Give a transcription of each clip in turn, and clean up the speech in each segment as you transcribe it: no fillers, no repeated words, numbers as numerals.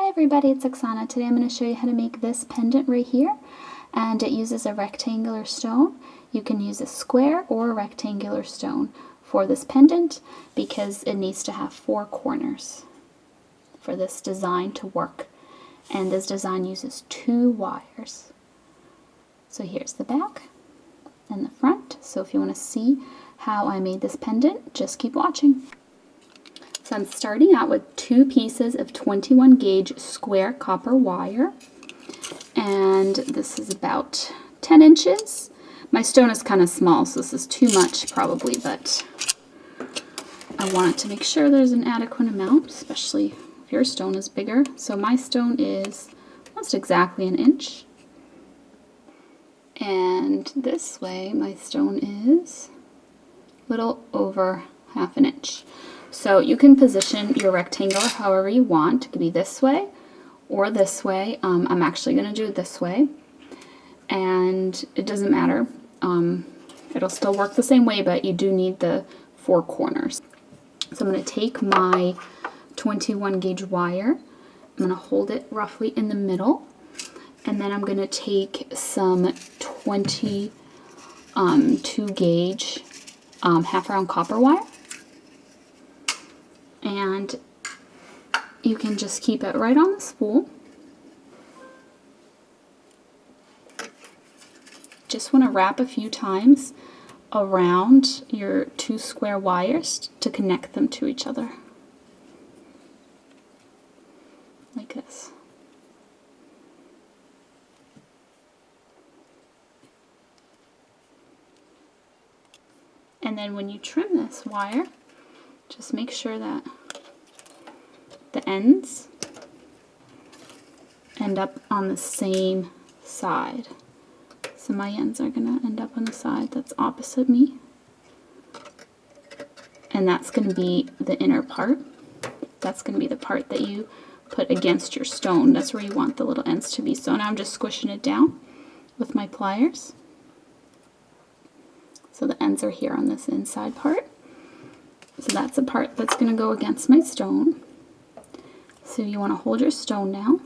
everybody, it's Oksana. Today I'm going to show you how to make this pendant right here, and it uses a rectangular stone. You can use a square or a rectangular stone for this pendant because it needs to have 4 corners for this design to work, and this design uses 2 wires. So here's the back and the front. So if you want to see how I made this pendant, just keep watching. So I'm starting out with 2 pieces of 21 gauge square copper wire, and this is about 10 inches. My stone is kind of small, so this is too much probably, but I wanted to make sure there's an adequate amount, especially if your stone is bigger. So my stone is almost exactly 1 inch. And this way my stone is a little over 1/2 inch. So you can position your rectangle however you want. It could be this way or this way. I'm actually going to do it this way, and it doesn't matter. It'll still work the same way, but you do need the 4 corners. So I'm going to take my 21 gauge wire. I'm going to hold it roughly in the middle, and then I'm going to take some 22 gauge half round copper wire. And you can just keep it right on the spool. Just want to wrap a few times around your 2 square wires to connect them to each other. Like this. And then when you trim this wire, just make sure that the ends end up on the same side. So my ends are going to end up on the side that's opposite me. And that's going to be the inner part. That's going to be the part that you put against your stone. That's where you want the little ends to be. So now I'm just squishing it down with my pliers. So the ends are here on this inside part. So that's the part that's going to go against my stone. So you want to hold your stone now.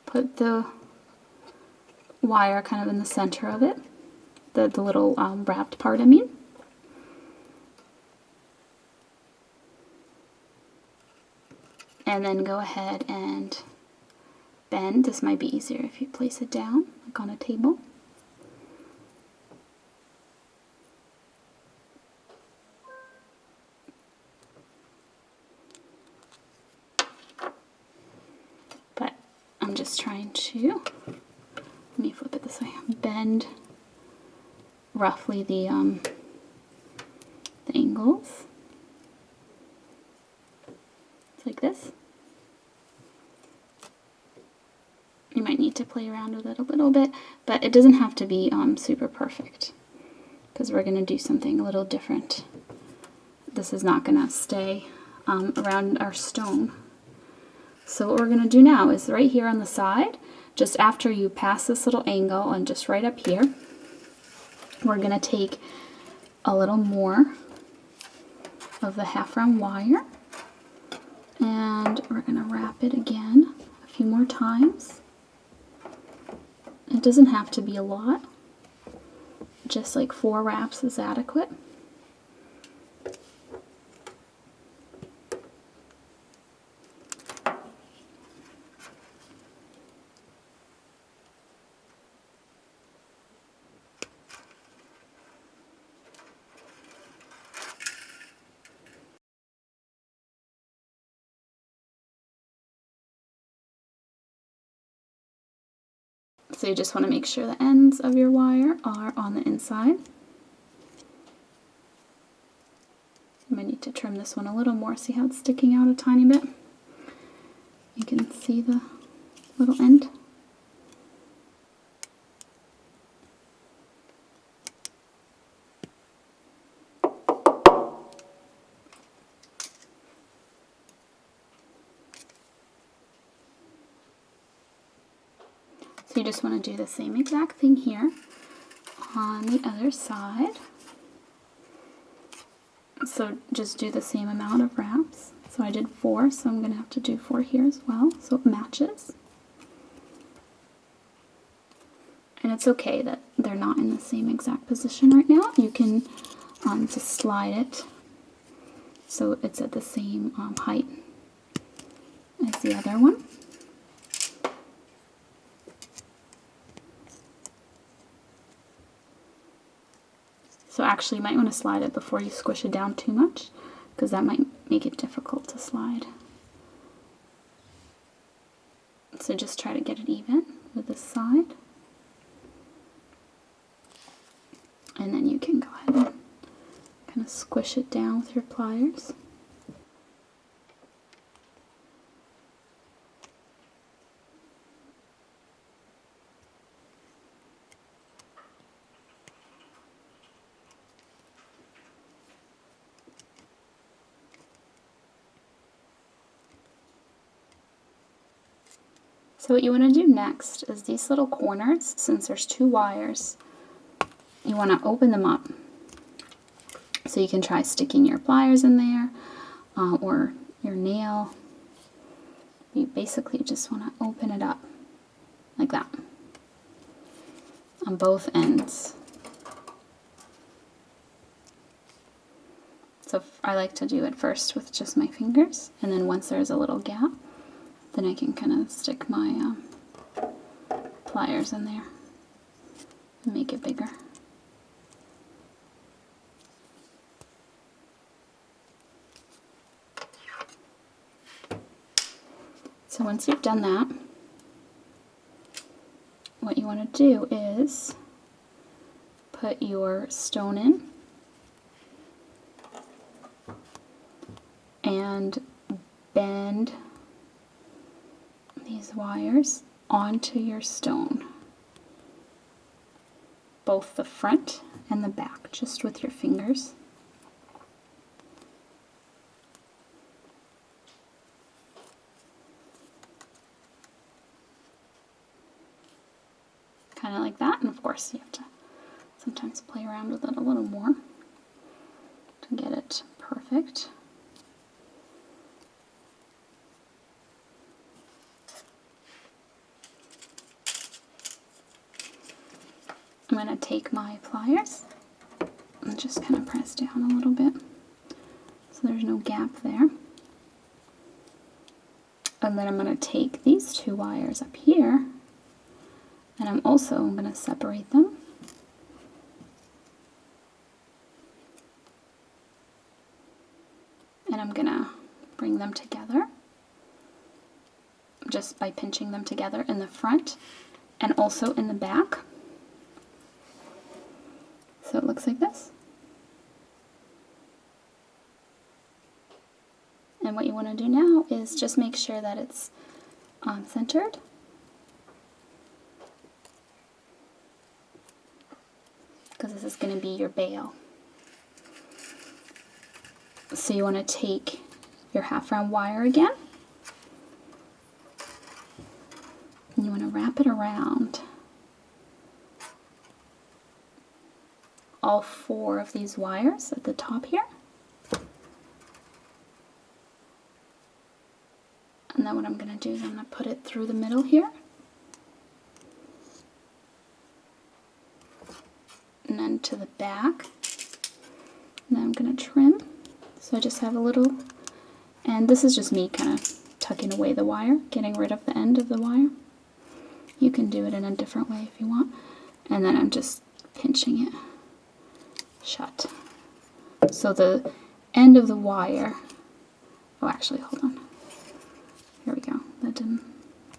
Put the wire kind of in the center of it. The little wrapped part, I mean. And then go ahead and bend. This might be easier if you place it down, like on a table. I'm just trying to, let me flip it this way, bend roughly the angles. It's like this. You might need to play around with it a little bit, but it doesn't have to be super perfect, because we're going to do something a little different. This is not going to stay around our stone. So what we're going to do now is right here on the side, just after you pass this little angle and just right up here, we're going to take a little more of the half round wire, and we're going to wrap it again a few more times. It doesn't have to be a lot, just like 4 wraps is adequate. So you just want to make sure the ends of your wire are on the inside. You might need to trim this one a little more. See how it's sticking out a tiny bit? You can see the little end. So you just want to do the same exact thing here on the other side. So just do the same amount of wraps. So I did 4, so I'm going to have to do 4 here as well, so it matches. And it's okay that they're not in the same exact position right now. You can just slide it so it's at the same height as the other one. So actually you might want to slide it before you squish it down too much, because that might make it difficult to slide. So just try to get it even with this side. And then you can go ahead and kind of squish it down with your pliers. So what you want to do next is these little corners, since there's 2 wires, you want to open them up. So you can try sticking your pliers in there or your nail. You basically just want to open it up like that on both ends. So I like to do it first with just my fingers, and then once there's a little gap, then I can kind of stick my pliers in there and make it bigger. So once you've done that, what you want to do is put your stone in and bend these wires onto your stone, both the front and the back, just with your fingers. Kind of like that, and of course you have to sometimes play around with it a little more to get it perfect. I'm going to take my pliers and just kind of press down a little bit so there's no gap there. And then I'm going to take these 2 wires up here, and I'm also going to separate them. And I'm going to bring them together just by pinching them together in the front and also in the back. So it looks like this. And what you want to do now is just make sure that it's centered. Because this is going to be your bail. So you want to take your half round wire again, and you want to wrap it around all 4 of these wires at the top here. And then what I'm going to do is I'm going to put it through the middle here. And then to the back. And then I'm going to trim. So I just have a little, and this is just me kind of tucking away the wire, getting rid of the end of the wire. You can do it in a different way if you want. And then I'm just pinching it shut. So the end of the wire, oh actually hold on, here we go, that didn't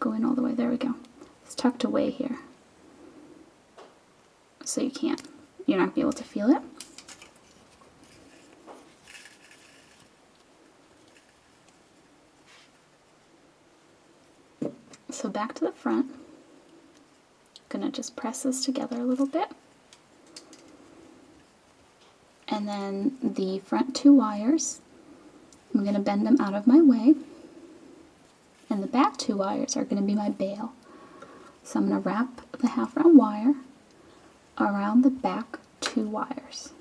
go in all the way, there we go. It's tucked away here. So you're not going to be able to feel it. So back to the front, I'm going to just press this together a little bit. And then the front 2 wires, I'm going to bend them out of my way. And the back 2 wires are going to be my bail. So I'm going to wrap the half round wire around the back 2 wires.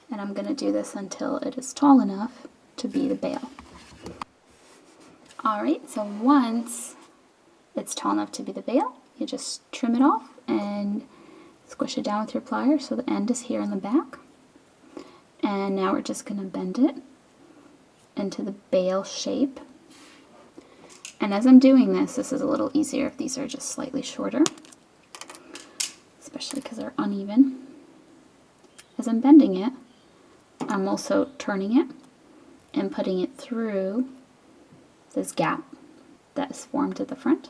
And I'm going to do this until it is tall enough to be the bail. Alright, so once it's tall enough to be the bail, you just trim it off and squish it down with your pliers so the end is here in the back. And now we're just going to bend it into the bail shape. And as I'm doing this, this is a little easier if these are just slightly shorter, especially because they're uneven. As I'm bending it, I'm also turning it and putting it through this gap that is formed at the front.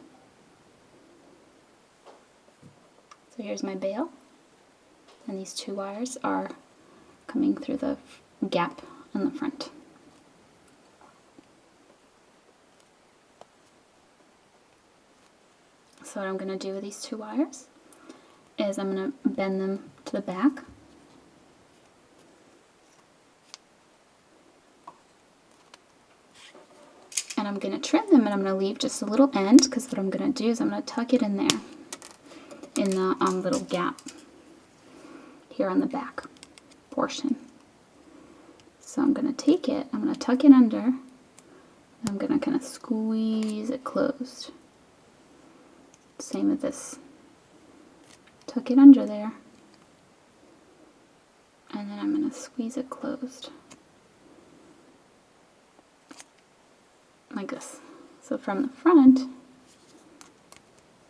So here's my bail, and these two wires are coming through the gap on the front. So what I'm going to do with these two wires is I'm going to bend them to the back. And I'm going to trim them, and I'm going to leave just a little end, because what I'm going to do is I'm going to tuck it in there in the little gap here on the back portion. So I'm going to take it, I'm going to tuck it under, and I'm going to kind of squeeze it closed. Same with this. Tuck it under there, and then I'm going to squeeze it closed. Like this. So from the front,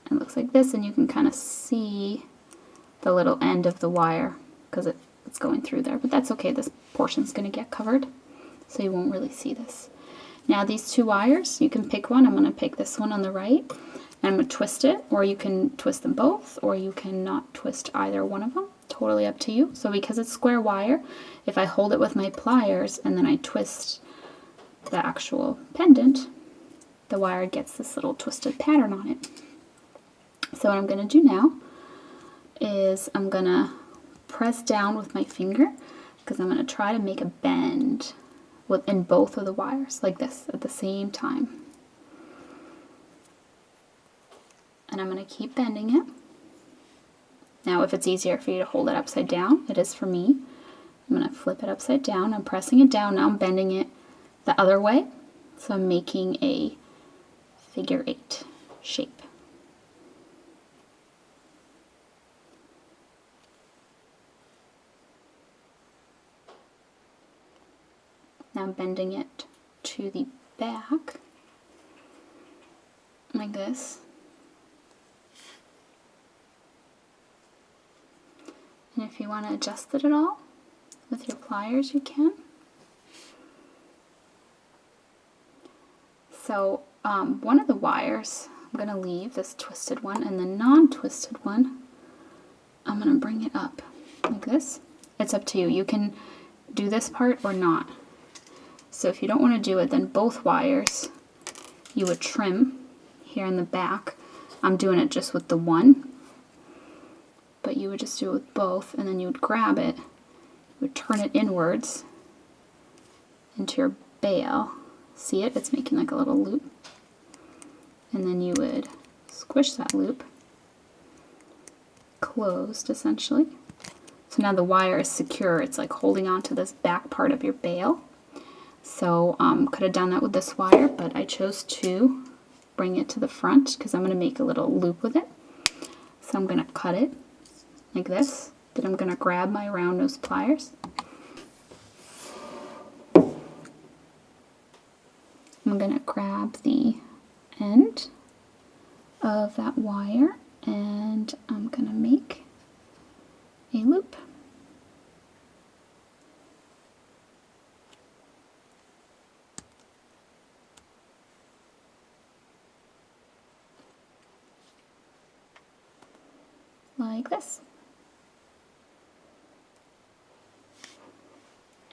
it looks like this, and you can kind of see the little end of the wire because it's going through there, but that's okay. This portion's going to get covered, so you won't really see this. Now these two wires, you can pick one. I'm going to pick this one on the right, and I'm going to twist it, or you can twist them both, or you can not twist either one of them. Totally up to you. So because it's square wire, if I hold it with my pliers and then I twist the actual pendant, the wire gets this little twisted pattern on it. So what I'm going to do now is I'm going to press down with my finger, because I'm going to try to make a bend in both of the wires like this at the same time. And I'm going to keep bending it. Now if it's easier for you to hold it upside down, it is for me. I'm going to flip it upside down. I'm pressing it down. Now I'm bending it the other way. So I'm making a figure 8 shape. Now I'm bending it to the back like this. And if you want to adjust it at all with your pliers, you can. So one of the wires I'm going to leave, this twisted one, and the non-twisted one, I'm going to bring it up like this. It's up to you. You can do this part or not. So if you don't want to do it, then both wires you would trim here in the back. I'm doing it just with the one, but you would just do it with both, and then you would grab it, you would turn it inwards into your bail. See it? It's making like a little loop. And then you would squish that loop closed, essentially. So now the wire is secure. It's like holding on to this back part of your bail. So could have done that with this wire, but I chose to bring it to the front because I'm going to make a little loop with it. So I'm going to cut it like this. Then I'm going to grab my round nose pliers. I'm going to grab the end of that wire, and I'm going to make a loop. Like this.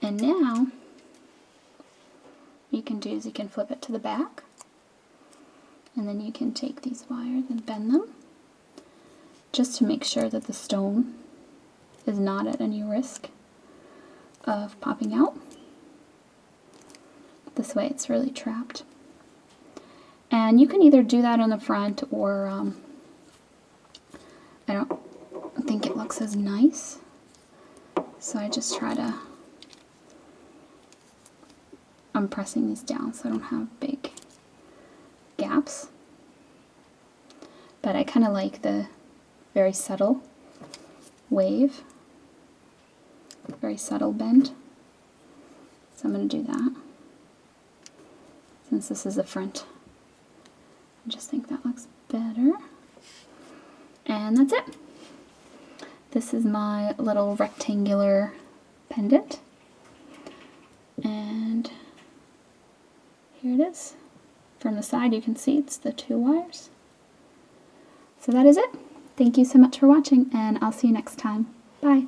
And now you can do is you can flip it to the back, and then you can take these wires and bend them just to make sure that the stone is not at any risk of popping out. This way it's really trapped. And you can either do that on the front, or I don't think it looks as nice, so I just try to I'm pressing these down so I don't have big gaps. But I kind of like the very subtle wave, very subtle bend. So I'm going to do that. Since this is the front, I just think that looks better. And that's it. This is my little rectangular pendant. And here it is. From the side you can see it's the 2 wires. So that is it. Thank you so much for watching, and I'll see you next time. Bye.